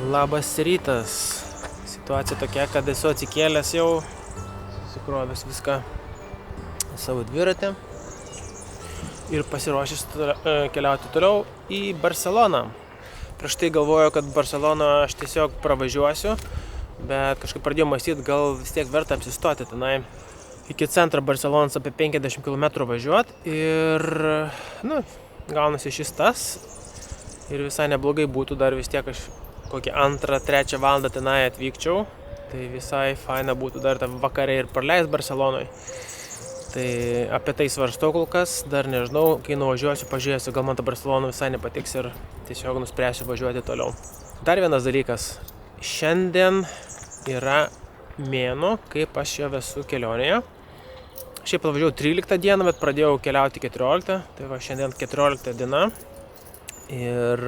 Labas rytas. Situacija tokia, kad esu atsikėlęs jau, sukrovęs viską savo dviratį ir pasiruošęs keliauti toliau į Barceloną. Prieš tai galvoju, kad Barceloną aš tiesiog pravažiuosiu, bet kažkaip pradėjau mąstyti, gal vis tiek verta apsistoti tenai. Iki centro Barcelonos apie 50 km važiuoti ir, gaunasi šis tas ir visai neblogai būtų dar vis tiek aš kokį 2-3 valandą tenai atvykčiau, tai visai faina būtų dar tą vakarę ir praleist Barcelonoj. Tai apie tai svarstau kol kas, dar nežinau, kai nuvažiuosiu, pažiūrėsiu, gal man ta Barcelona visai nepatiks ir tiesiog nuspręsiu važiuoti toliau. Dar vienas dalykas, šiandien yra mėnuo, kaip aš jau esu kelionėje. Šiaip važiavau 13 dieną, bet pradėjau keliauti 14, tai va šiandien 14 diena ir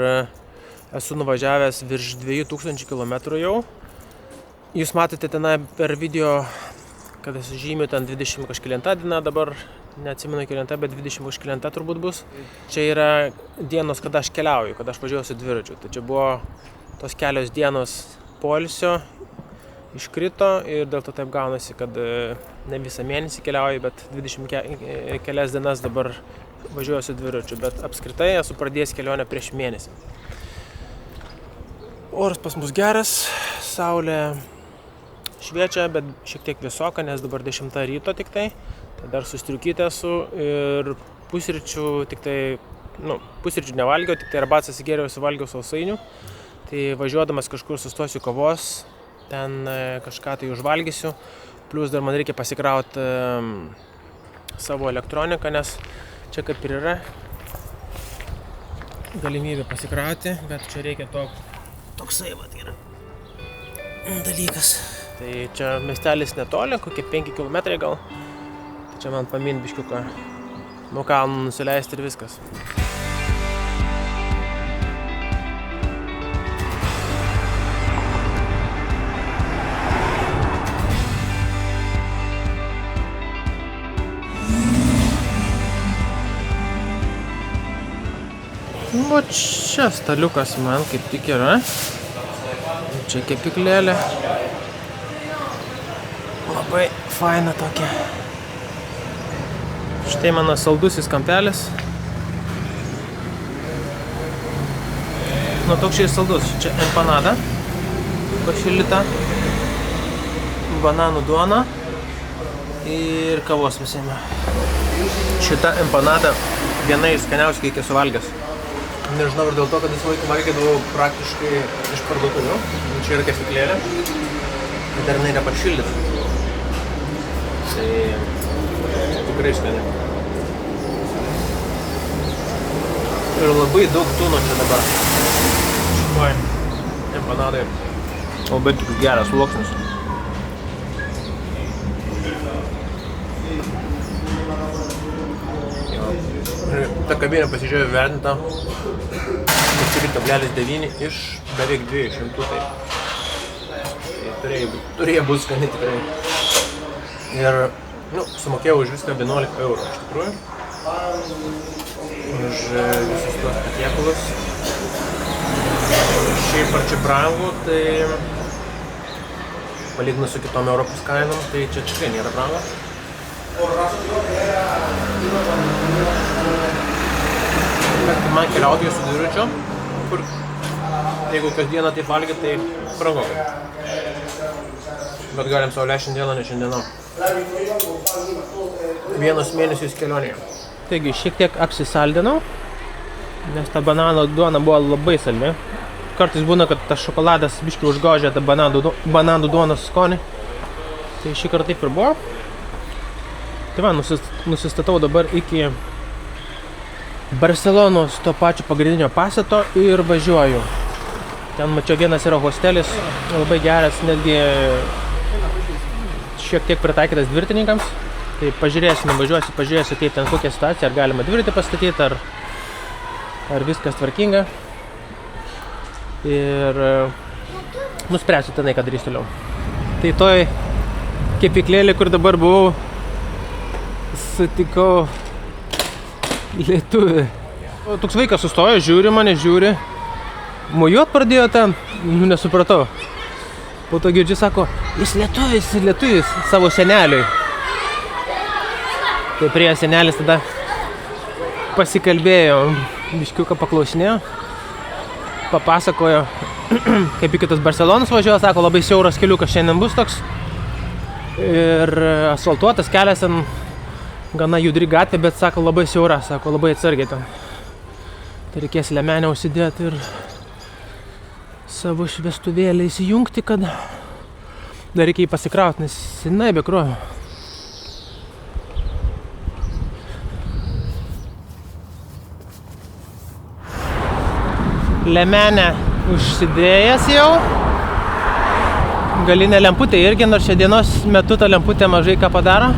esu nuvažiavęs virš 2000 km jau. Jūs matote tenai per video, kad esu žymiu ten 20 kažkelinta diena, dabar neatsimenu kelinta, bet 20 kažkelinta turbūt bus. Čia yra dienos, kada aš keliauju, kada aš važiuoju su dviračiu. Tai čia buvo tos kelios dienos poilsio, iškrito ir dėl to taip gaunasi, kad ne visą mėnesį keliauju, bet 20 kelias dienas dabar važiuoju su dviračiu. Bet apskritai esu pradėjęs kelionę prieš mėnesį. Oras pas mus geras, saulė šviečia, bet šiek tiek vėsoka, nes dabar 10 ryto tik tai. Tai dar su striukyte esu ir pusryčių tik tai, pusryčių nevalgiau, tik tai arbatą atsigėriau, suvalgiau sausainių. Tai važiuodamas kažkur sustosiu kavos, ten kažką tai užvalgysiu. Plius dar man reikia pasikrauti savo elektroniką, nes čia kaip ir yra galimybė pasikrauti, bet čia reikia toksai vat yra dalykas. Tai čia miestelis netoli, kokie 5 km gal. Tai čia man pamint biškiuką nuo kalnų nusileisti ir viskas. O čia staliukas man kaip tik yra. Čia kepiklėlė. Labai faina tokia. Štai mano saldusis kampelis. Toks šiais saldus. Čia empanada. Pašilita. Bananų duona. Ir kavos visame. Šita empanada viena iš skaniausių, kiek esu valgęs. Nežinau ir dėl to, kad visą laiką valgydavau praktiškai iš parduotuvių. Čia yra kepiklėlė. Bet dar jinai yra pašildyta. Tai tikrai skani. Ir labai daug tuno čia dabar. Šitoj empanadai. Labai tik geras sluoksnis. Ta kavinė pasižiūrėjo vertinta 4,9 iš beveik 200. Tai turėjo būti skani tikrai. Ir sumokėjau už viską 11 eurų iš tikrųjų. Už visus tuos patiekalus. Šiaip ar čia brangu, tai palyginus su kitom Europos kainom, tai čia tikrai nėra brangu. Bet man keliauti su dviračiu, kur jeigu kasdieną taip valgyti, tai brangu. Bet galim sau leisti šiandieną, ne šiandieną. Vienas mėnesis kelionėje. Taigi šiek tiek apsisaldinau, nes ta banano duona buvo labai saldi. Kartais būna, kad tas šokoladas biškį užgožia tą bananų duonos skonį. Tai šį kartą taip ir buvo. Tai va, nusistatau dabar iki Barcelonos to pačio pagrindinio pastato ir važiuoju. Ten mačiau vienas yra hostelis, labai geras, netgi šiek tiek pritaikytas dviratininkams. Tai nuvažiuosiu, pažiūrėsiu kaip ten kokia situacija, ar galima dviratį pastatyti, ar viskas tvarkinga. Ir nuspręsiu tenai, ką darysiu toliau. Tai toj kepiklėlė, kur dabar buvau, sutikau lietuvį. Toks vaikas sustojo, žiūri mane, mojuot pradėjo ten, nesupratau. Po to girdžiu, sako, jis lietuvis savo seneliui. Tai prie senelis tada pasikalbėjo, biškiuką paklausinėjo, papasakojo, kaip iki tos Barcelonos važiuoja, sako, labai siauras keliukas šiandien bus toks. Ir asfaltuotas kelias, ten gana judri gatvė, bet sako, labai siaura, sako, labai atsargiai ten. Tai reikės liemenę užsidėti ir savo šviestuvėlę įsijungti, kad dar reikia jį pasikrauti, nes jinai be krovio. Liemenę užsidėjęs jau. Galinė lemputė irgi, nors šią dienos metu ta lemputė mažai ką padaro.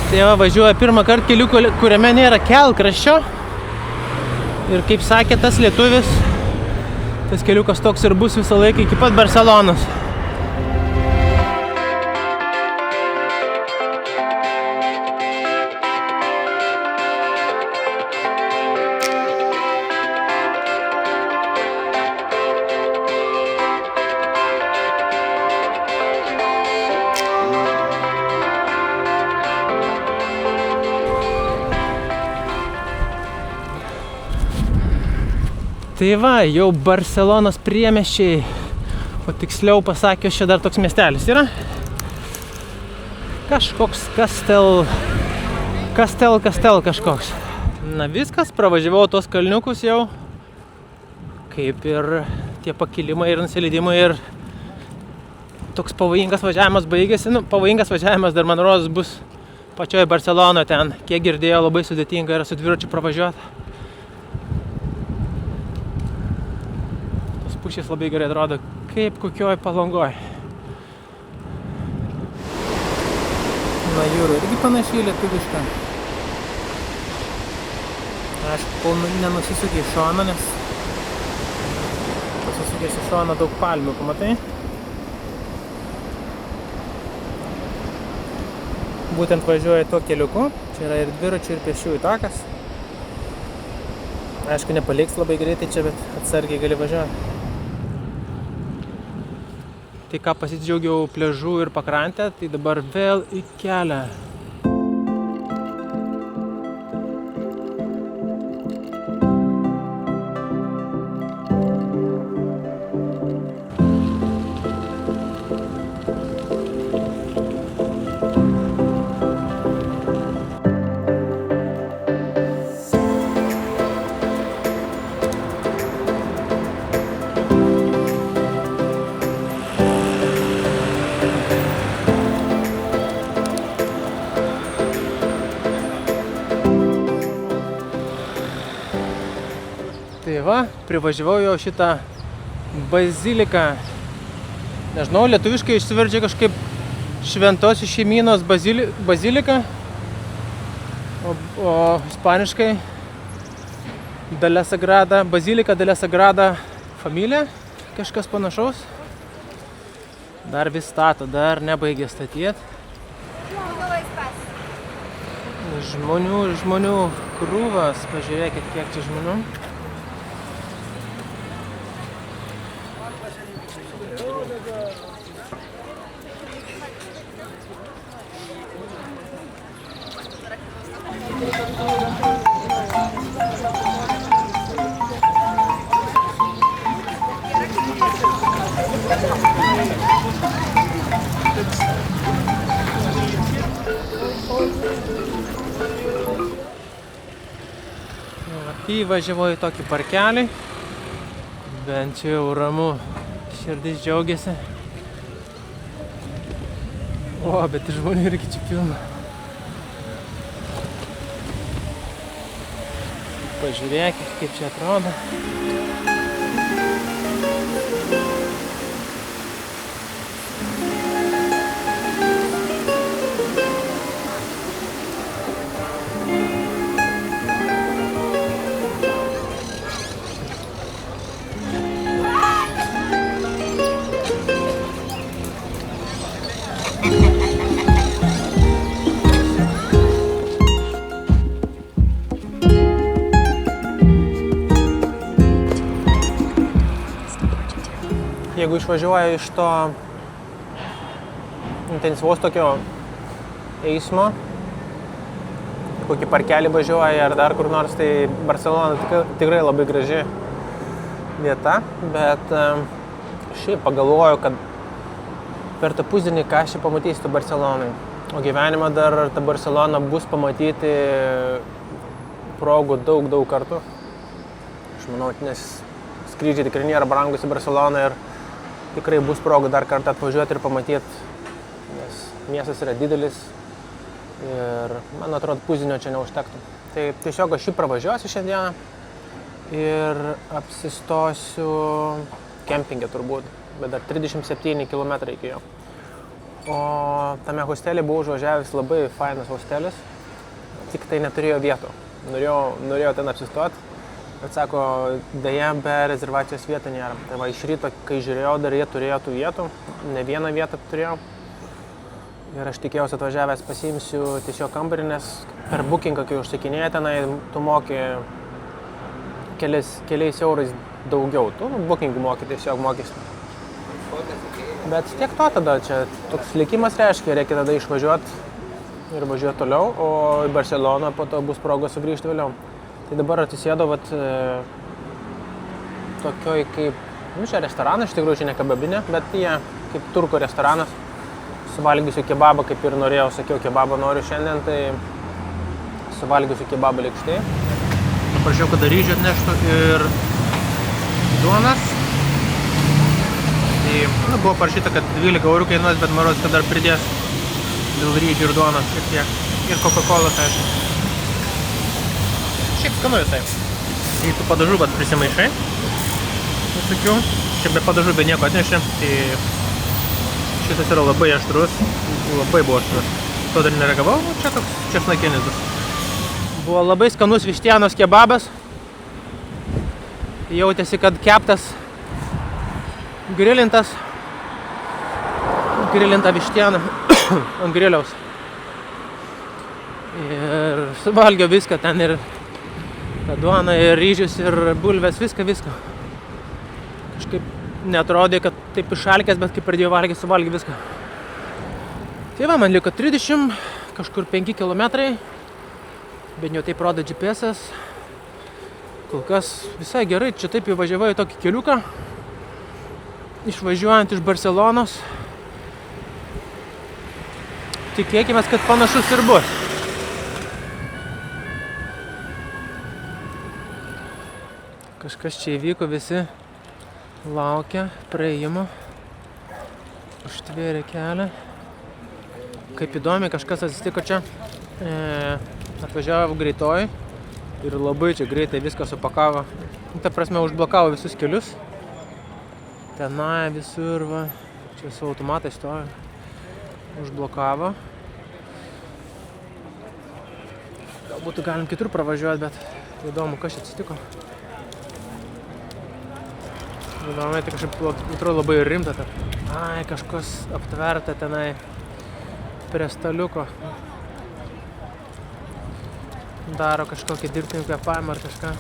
Tai va, važiuoja pirmą kartą keliu, kuriame nėra kelkraščio. Ir kaip sakė tas lietuvis, tas keliukas toks ir bus visą laiką iki pat Barcelonos. Tai va, jau Barcelonos priemiesčiai, o tiksliau pasakius, čia dar toks miestelis yra. Kažkoks Castel kažkoks. Na viskas, pravažiavau tos kalniukus jau. Kaip ir tie pakilimai ir nusileidimai ir toks pavojingas važiavimas baigėsi. Nu, pavojingas važiavimas dar, man rodos, bus pačioje Barcelonoje ten. Kiek girdėjau, labai sudėtinga yra su dviračiu pravažiuoti. Pušės labai gerai atrodo, kaip kokioj Palangoj. Na, jūra irgi panašiai lietuviška. Aišku, kol nenusisukė į šoną, nes pasisukės į šoną daug palmių, pamatai? Būtent važiuoja tuo keliuku. Čia yra ir dviračių, ir pėsčiųjų takas. Aišku, nepaliks labai greitai čia, bet atsargiai gali važiuoti. Tai ką pasidžiaugiau pliažų ir pakrantę, tai dabar vėl į kelią. Tai va, privažiavau jau šitą baziliką. Nežinau, lietuviškai išsiverčia kažkaip šventosios šeimynos bazilika, o ispaniškai bazilika de la Sagrada Familia, kažkas panašaus. Dar vis stato, dar nebaigė statyti. Žmonių krūvas, pažiūrėkit, kiek čia žmonių. Įvažiavau į tokį parkelį, bent jau ramu, širdis džiaugiasi. O, bet žmonių irgi čia pilna. Pažiūrėkit, kaip čia atrodo. jeigu išvažiuoja iš to intensyvaus tokio eismo, kokį parkelį važiuoja ar dar kur nors, tai Barcelona tikrai labai graži vieta, bet šiaip pagalvoju, kad per tą pusdienį ką aš čia pamatysiu Barcelonai. O gyvenime dar ta Barcelona bus pamatyti progų daug kartų. Aš manau, nes skrydžiai tikrai nėra brangus į Barceloną ir tikrai bus progų dar kartą atvažiuoti ir pamatyti, nes miestas yra didelis ir man atrodo pusdienio čia neužtektų. Tai tiesiog aš šį pravažiuosiu šiandieną ir apsistosiu kempinge turbūt, bet dar 37 km iki jo. O tame hostelį buvau užvažiavęs, labai fainas hostelis, tik tai neturėjo vietų. Norėjau ten apsistoti, bet sako, deja, be rezervacijos vietų nėra. Tai va, iš ryto, kai žiūrėjau, dar jie turėjo tų vietų, ne vieną vietą turėjau. Ir aš tikėjausi atvažiavęs pasiimsiu tiesiog kambarį, nes per bookingą, kai užsakinėji tenai, tu moki keliais eurais daugiau. Tu bookingų moki tiesiog mokestį. Bet tiek to tada, čia toks likimas reiškia, reikia tada išvažiuoti ir važiuoti toliau, o į Barceloną po to bus progos sugrįžti vėliau. Tai dabar atsisėdau tokioj kaip, čia restoranas, iš tikrųjų čia ne kebabinė, bet jie kaip turkų restoranas. Suvalgysiu kebabą, kaip ir norėjau, sakiau, kebabą noriu šiandien, tai suvalgysiu kebabą lėkštėj. Paprašiau, kad ryžių atneštų ir duonas. Tai buvo parašyta, kad 12 eurų kainuos, bet maros, kad dar pridės dėl ryžių ir duonos šiek tiek. Ir Coca-Cola, aišku. Šiaip skanu visai. Jei tu padažų prisimaišai, visokių, čia be padažų be nieko atnešė, tai šitas yra labai aštrus, labai buvo aštrus. To dar neragavau, čia toks česnakinis bus. Buvo labai skanus vištienos kebabas. Jautėsi, kad keptas grilinta vištiena ant griliaus. Ir suvalgiau viską, ten ir tą duoną, ir ryžius, ir bulves, viską. Kažkaip neatrodė, kad taip išalkęs, bet kai pradėjau valgyti, suvalgiau viską. Tai va, man liko 30, kažkur 5 kilometrai, bet jau taip rodo GPS-as. Kol kas visai gerai, čia taip įvažiavau į tokį keliuką, išvažiuojant iš Barcelonos. Tikėkime, kad panašus ir bus. Kažkas čia įvyko, visi laukia praėjimo, užtvėrė kelią. Kaip įdomi, kažkas atsitiko čia. Atvažiavo greitoji ir labai čia greitai viską supakavo. Ta prasme, užblokavo visus kelius. Tenai visur, va, čia su automatai stovi. Užblokavo. Galbūt galim kitur pravažiuoti, bet įdomu, kas čia atsitiko. Įdomu, tai kažkaip atrodo labai rimta. Ai, kažkas aptverta tenai prie staliuko. Daro kažkokį dirbtinį kvėpavimą ar kažką.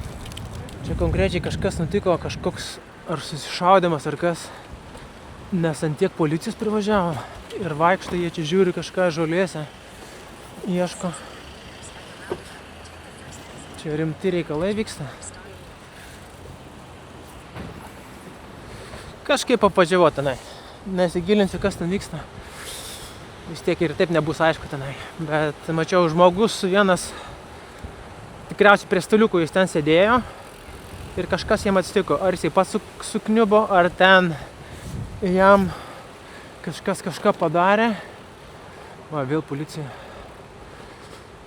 Čia konkrečiai kažkas nutiko, kažkoks ar susišaudimas ar kas. Nes ant tiek policijos privažiavo. Ir vaikšto, jie čia žiūri kažką žolėse. Ieško. Čia rimti reikalai vyksta. Kažkaip apvažiavau tenai. Nesigilinsiu, kas ten vyksta. Vis tiek ir taip nebus aišku tenai. Bet mačiau žmogus vienas, tikriausiai prie staliukų jis ten sėdėjo. Ir kažkas jam atsitiko. Ar jisai pats sukniubo, ar ten jam kažkas kažką padarė. Va, vėl policija.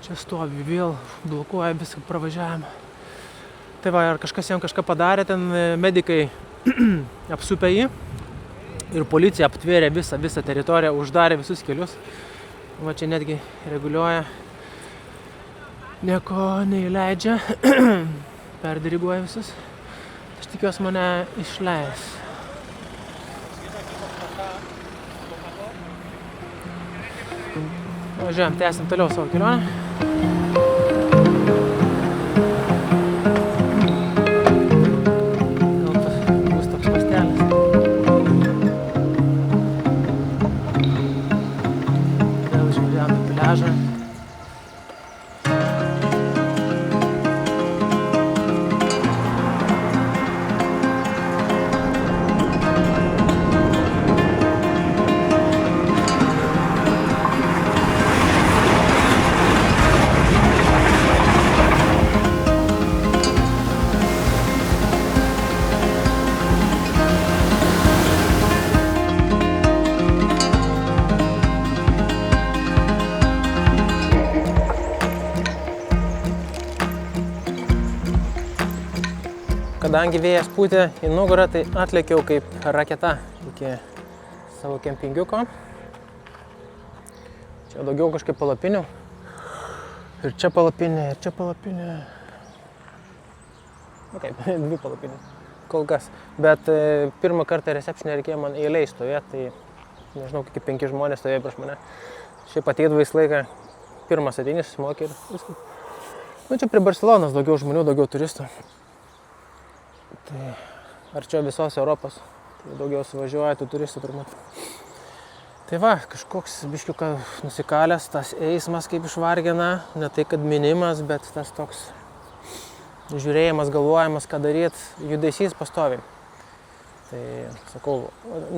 Čia stovi, vėl blokuoja visą pravažiavimą. Tai va, ar kažkas jam kažką padarė, ten medikai apsupė jį. Ir policija aptvėrė visą teritoriją, uždarė visus kelius. Va, čia netgi reguliuoja. Nieko neįleidžia. Perdiriguoja visus. Aš tikiuosi mane išleis. Važiuojam, tęsim toliau savo kelionę. Gal bus toks pastelis. kadangi vėjas pūtė į nugarą, tai atlėkiau kaip raketa iki savo kempingiuko. Čia daugiau kažkaip palapinių. Ir čia palapinė, ir čia palapinė. Ok, 2 palapinės. Kol kas. Bet pirmą kartą receptionė reikėjo man eiliai stovėti, tai nežinau, kokie 5 žmonės stovėjo prieš mane. Šiaip ateidavo visą laiką, pirmas ateini, susimokė ir viskas. Nu, čia prie Barcelonos daugiau žmonių, daugiau turistų. Tai arčiau visos Europos. Tai daugiau suvažiuoja tų turistų turbūt. Tai va, kažkoks biškiuką nusikalęs, tas eismas kaip išvargina, ne tai kad minimas, bet tas toks žiūrėjimas, galvojimas, ką daryti, judesys pastoviai. Tai sakau,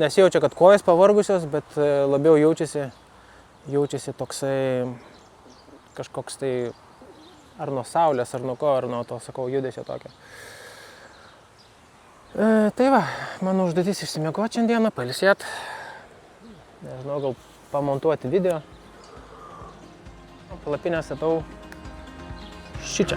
nesijaučia, kad kojas pavargusios, bet labiau jaučiasi toksai kažkoks tai ar nuo saulės, ar nuo ko, ar nuo to, sakau, judesio tokio. Tai va, mano užduotis išsimiegoti šiandieną, pailsėt. Nežinau, gal pamontuoti video. Palapinę statau šičia.